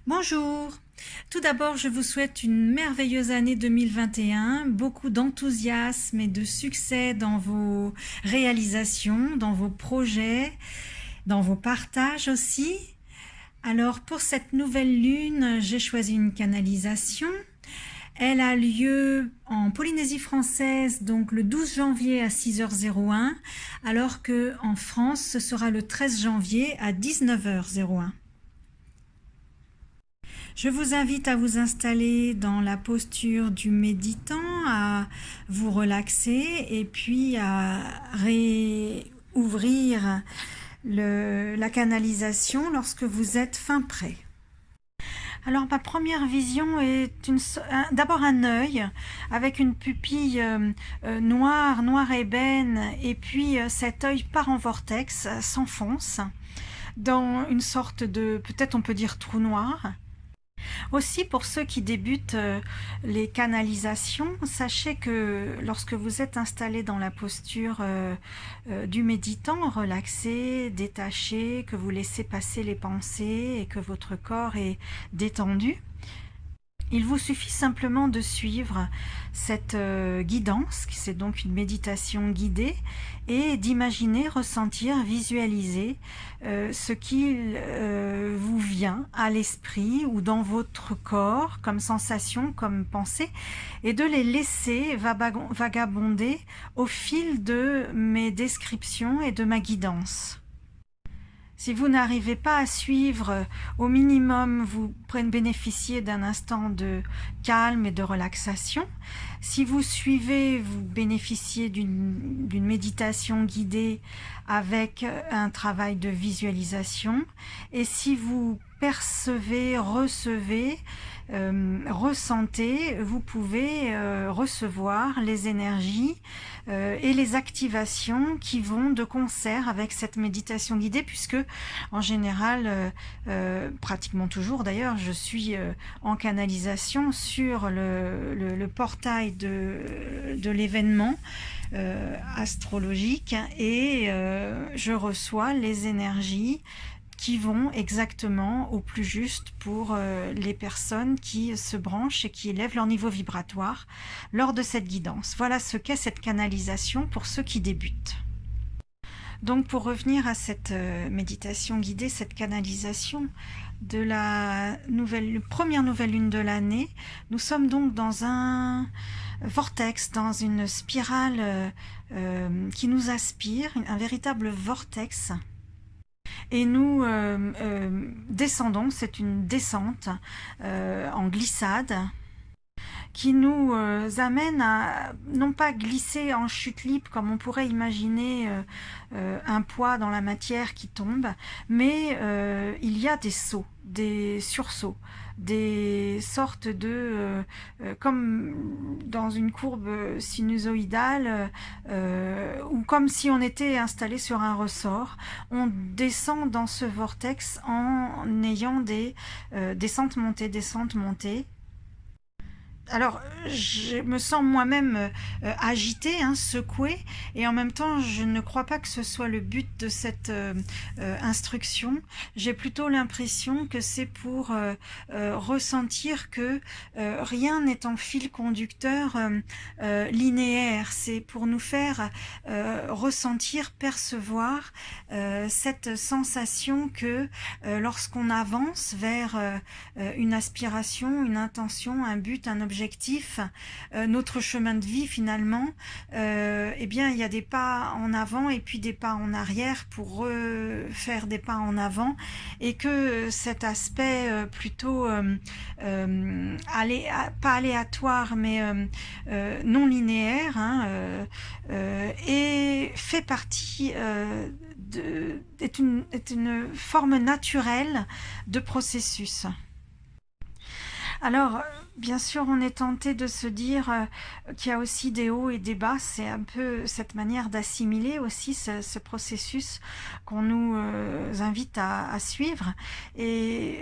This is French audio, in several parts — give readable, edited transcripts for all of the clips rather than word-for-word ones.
Bonjour! Tout d'abord, je vous souhaite une merveilleuse année 2021, beaucoup d'enthousiasme et de succès dans vos réalisations, dans vos projets, dans vos partages aussi. Alors pour cette nouvelle lune, j'ai choisi une canalisation. Elle a lieu en Polynésie française, donc le 12 janvier à 6h01, alors qu'en France, ce sera le 13 janvier à 19h01. Je vous invite à vous installer dans la posture du méditant, à vous relaxer et puis à réouvrir la canalisation lorsque vous êtes fin prêt. Alors ma première vision est d'abord un œil avec une pupille noire ébène, et puis cet œil part en vortex, s'enfonce dans une sorte de, peut-être on peut dire, trou noir. Aussi, pour ceux qui débutent les canalisations, sachez que lorsque vous êtes installé dans la posture du méditant, relaxé, détaché, que vous laissez passer les pensées et que votre corps est détendu, il vous suffit simplement de suivre cette guidance, qui c'est donc une méditation guidée, et d'imaginer, ressentir, visualiser ce qui vous vient à l'esprit ou dans votre corps comme sensation, comme pensée, et de les laisser vagabonder au fil de mes descriptions et de ma guidance. Si vous n'arrivez pas à suivre, au minimum, vous bénéficiez d'un instant de calme et de relaxation. Si vous suivez, vous bénéficiez d'une méditation guidée avec un travail de visualisation. Et si vous percevez, recevez, ressentez, vous pouvez recevoir les énergies et les activations qui vont de concert avec cette méditation guidée, puisque en général, pratiquement toujours d'ailleurs, je suis en canalisation sur le portail de l'événement astrologique, et je reçois les énergies qui vont exactement au plus juste pour les personnes qui se branchent et qui élèvent leur niveau vibratoire lors de cette guidance. Voilà ce qu'est cette canalisation pour ceux qui débutent. Donc pour revenir à cette méditation guidée, cette canalisation de la première nouvelle lune de l'année, nous sommes donc dans un vortex, dans une spirale qui nous aspire, un véritable vortex. Et nous descendons, c'est une descente en glissade qui nous amène à non pas glisser en chute libre comme on pourrait imaginer un poids dans la matière qui tombe, mais il y a des sauts, des sursauts, des sortes de comme dans une courbe sinusoïdale ou comme si on était installé sur un ressort. On descend dans ce vortex en ayant des descentes montées. Alors, je me sens moi-même agitée, secouée, et en même temps, je ne crois pas que ce soit le but de cette instruction. J'ai plutôt l'impression que c'est pour ressentir que rien n'est en fil conducteur linéaire. C'est pour nous faire ressentir, percevoir cette sensation que lorsqu'on avance vers une aspiration, une intention, un but, un objectif, notre chemin de vie finalement, eh bien il y a des pas en avant et puis des pas en arrière pour faire des pas en avant, et que cet aspect plutôt pas aléatoire mais non linéaire et fait partie est une forme naturelle de processus. Alors, bien sûr, on est tenté de se dire qu'il y a aussi des hauts et des bas. C'est un peu cette manière d'assimiler aussi ce processus qu'on nous invite à suivre. Et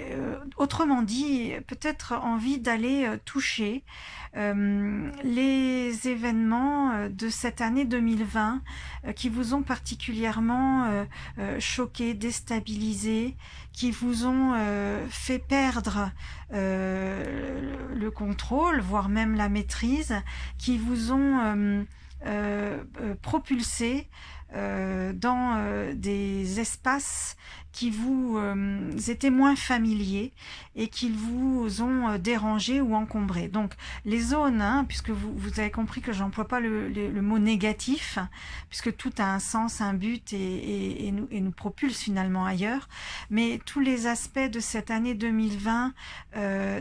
autrement dit, peut-être envie d'aller toucher les événements de cette année 2020 qui vous ont particulièrement choqué, déstabilisé, qui vous ont fait perdre le contrôle, voire même la maîtrise, qui vous ont propulsé dans des espaces qui vous étaient moins familiers et qui vous ont dérangé ou encombré. Donc les zones, hein, puisque vous avez compris que j'emploie pas le mot négatif, puisque tout a un sens, un but et nous propulse finalement ailleurs, mais tous les aspects de cette année 2020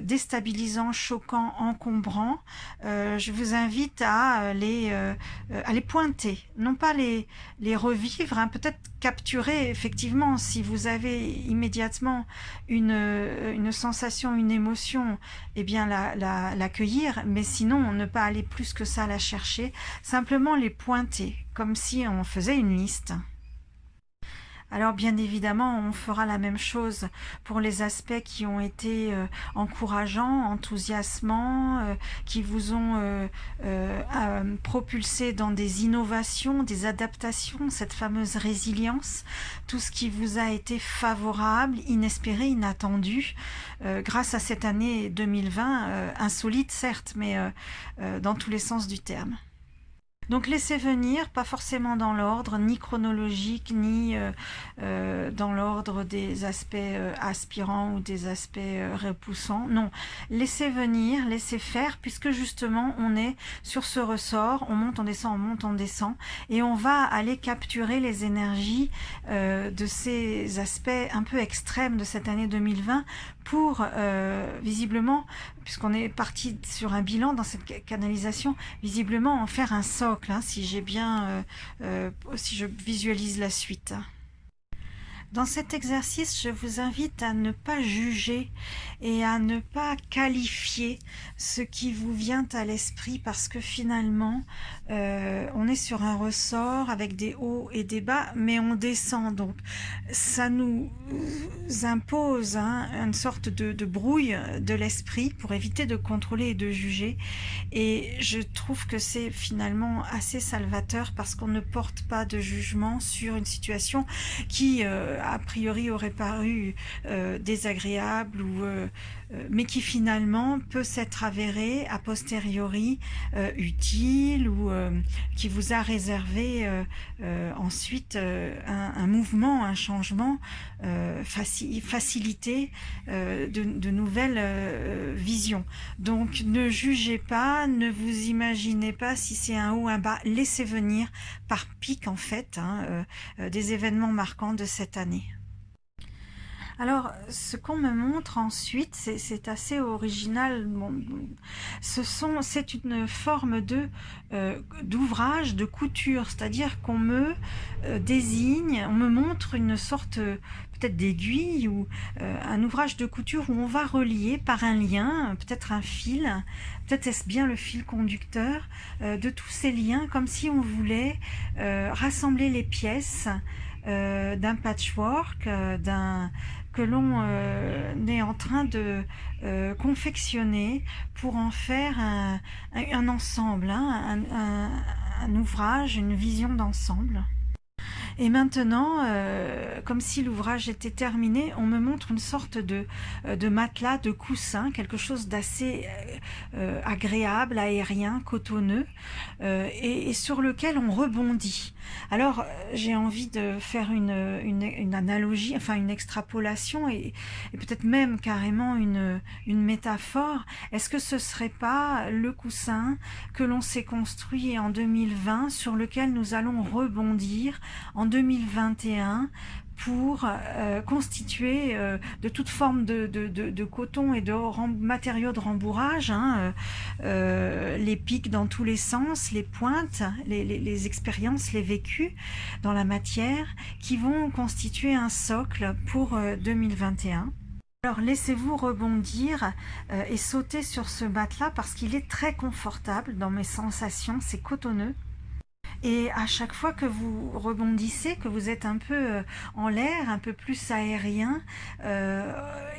déstabilisants, choquants, encombrants, je vous invite à les pointer, non pas les revivre, hein, peut-être capturer effectivement si vous avez immédiatement une sensation, une émotion, eh bien l'accueillir, mais sinon ne pas aller plus que ça la chercher, simplement les pointer, comme si on faisait une liste. Alors bien évidemment, on fera la même chose pour les aspects qui ont été encourageants, enthousiasmants, qui vous ont propulsé dans des innovations, des adaptations, cette fameuse résilience, tout ce qui vous a été favorable, inespéré, inattendu, grâce à cette année 2020, insolite certes, mais dans tous les sens du terme. Donc laissez venir, pas forcément dans l'ordre, ni chronologique, ni dans l'ordre des aspects aspirants ou des aspects repoussants. Non, laissez venir, laissez faire, puisque justement on est sur ce ressort, on monte, on descend, et on va aller capturer les énergies de ces aspects un peu extrêmes de cette année 2020 pour, visiblement, puisqu'on est parti sur un bilan dans cette canalisation, visiblement en faire un socle, hein, si j'ai bien, si je visualise la suite. Dans cet exercice, je vous invite à ne pas juger et à ne pas qualifier ce qui vous vient à l'esprit, parce que finalement, on est sur un ressort avec des hauts et des bas, mais on descend. Donc, ça nous impose une sorte de brouille de l'esprit pour éviter de contrôler et de juger. Et je trouve que c'est finalement assez salvateur, parce qu'on ne porte pas de jugement sur une situation qui a priori aurait paru désagréable ou mais qui finalement peut s'être avérée a posteriori utile, ou qui vous a réservé ensuite un mouvement, un changement, facilité de nouvelles visions. Donc ne jugez pas, ne vous imaginez pas si c'est un haut, un bas, laissez venir par pic en fait des événements marquants de cette année. Alors, ce qu'on me montre ensuite, c'est assez original. Bon, c'est une forme d'ouvrage de couture, c'est-à-dire qu'on me désigne, on me montre une sorte peut-être d'aiguille ou un ouvrage de couture où on va relier par un lien, peut-être un fil, peut-être est-ce bien le fil conducteur, de tous ces liens, comme si on voulait rassembler les pièces d'un patchwork, que l'on est en train de confectionner pour en faire un ensemble, hein, un ouvrage, une vision d'ensemble. Et maintenant, comme si l'ouvrage était terminé, on me montre une sorte de matelas, de coussin, quelque chose d'assez agréable, aérien, cotonneux, et sur lequel on rebondit. Alors, j'ai envie de faire une analogie, enfin une extrapolation, et peut-être même carrément une métaphore. Est-ce que ce serait pas le coussin que l'on s'est construit en 2020, sur lequel nous allons rebondir en 2021 pour constituer de toute forme de coton et de matériaux de rembourrage, hein, les pics dans tous les sens, les pointes, les expériences, les vécus dans la matière, qui vont constituer un socle pour 2021. Alors laissez-vous rebondir et sauter sur ce matelas, parce qu'il est très confortable dans mes sensations, c'est cotonneux. Et à chaque fois que vous rebondissez, que vous êtes un peu en l'air, un peu plus aérien,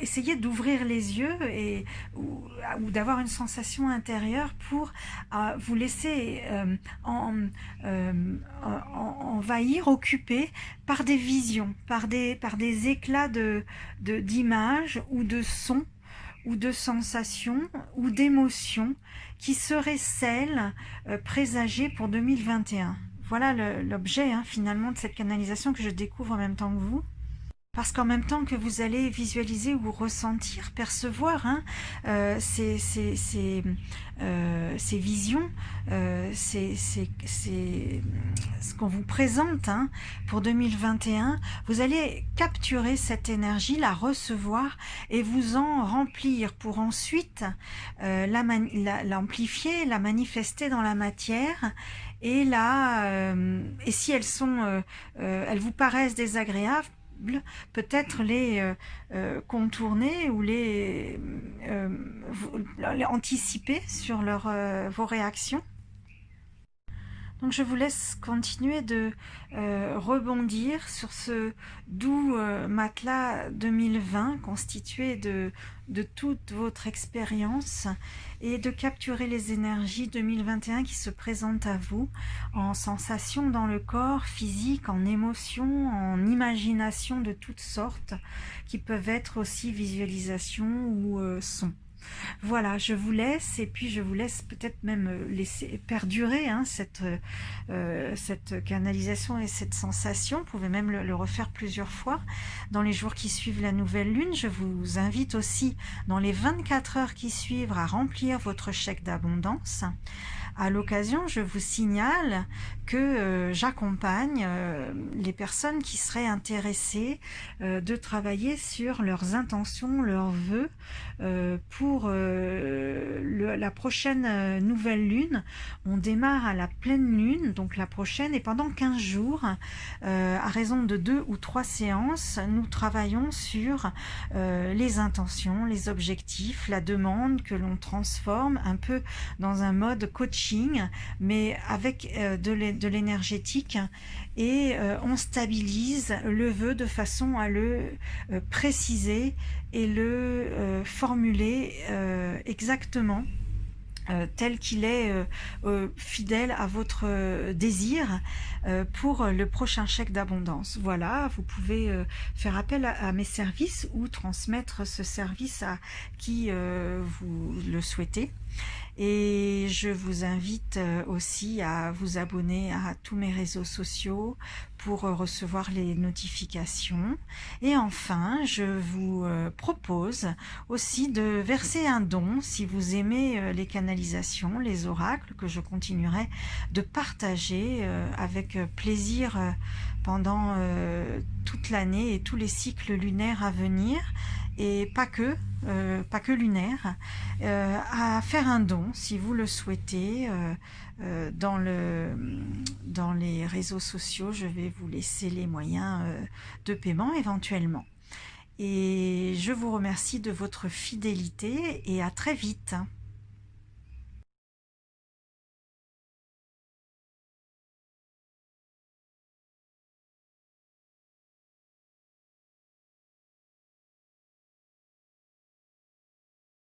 essayez d'ouvrir les yeux ou d'avoir une sensation intérieure pour vous laisser envahir, occuper par des visions, par des éclats d'images ou de sons ou de sensations ou d'émotions qui seraient celles présagées pour 2021. Voilà l'objet finalement de cette canalisation que je découvre en même temps que vous. Parce qu'en même temps que vous allez visualiser ou ressentir, percevoir ces visions, ce qu'on vous présente pour 2021, vous allez capturer cette énergie, la recevoir et vous en remplir pour ensuite l'amplifier, la manifester dans la matière. Et si elles vous paraissent désagréables, peut-être les contourner ou les anticiper sur vos réactions. Donc je vous laisse continuer de rebondir sur ce doux matelas 2020 constitué de toute votre expérience et de capturer les énergies 2021 qui se présentent à vous en sensations dans le corps physique, en émotions, en imagination de toutes sortes qui peuvent être aussi visualisation ou son. Voilà, je vous laisse et puis je vous laisse peut-être même laisser perdurer cette canalisation et cette sensation. Vous pouvez même le refaire plusieurs fois dans les jours qui suivent la nouvelle lune. Je vous invite aussi dans les 24 heures qui suivent à remplir votre chèque d'abondance. À l'occasion, je vous signale que j'accompagne les personnes qui seraient intéressées de travailler sur leurs intentions, leurs vœux pour la prochaine nouvelle lune. On démarre à la pleine lune, donc la prochaine, et pendant 15 jours, à raison de 2 ou 3 séances, nous travaillons sur les intentions, les objectifs, la demande que l'on transforme un peu dans un mode coaching, mais avec de l'énergétique, et on stabilise le vœu de façon à le préciser et le formuler exactement tel qu'il est fidèle à votre désir pour le prochain chèque d'abondance. Voilà, vous pouvez faire appel à mes services ou transmettre ce service à qui vous le souhaitez. Et je vous invite aussi à vous abonner à tous mes réseaux sociaux pour recevoir les notifications. Et enfin, je vous propose aussi de verser un don si vous aimez les canalisations, les oracles, que je continuerai de partager avec plaisir pendant toute l'année et tous les cycles lunaires à venir. Et pas que lunaire, à faire un don si vous le souhaitez dans les réseaux sociaux. Je vais vous laisser les moyens de paiement éventuellement. Et je vous remercie de votre fidélité et à très vite.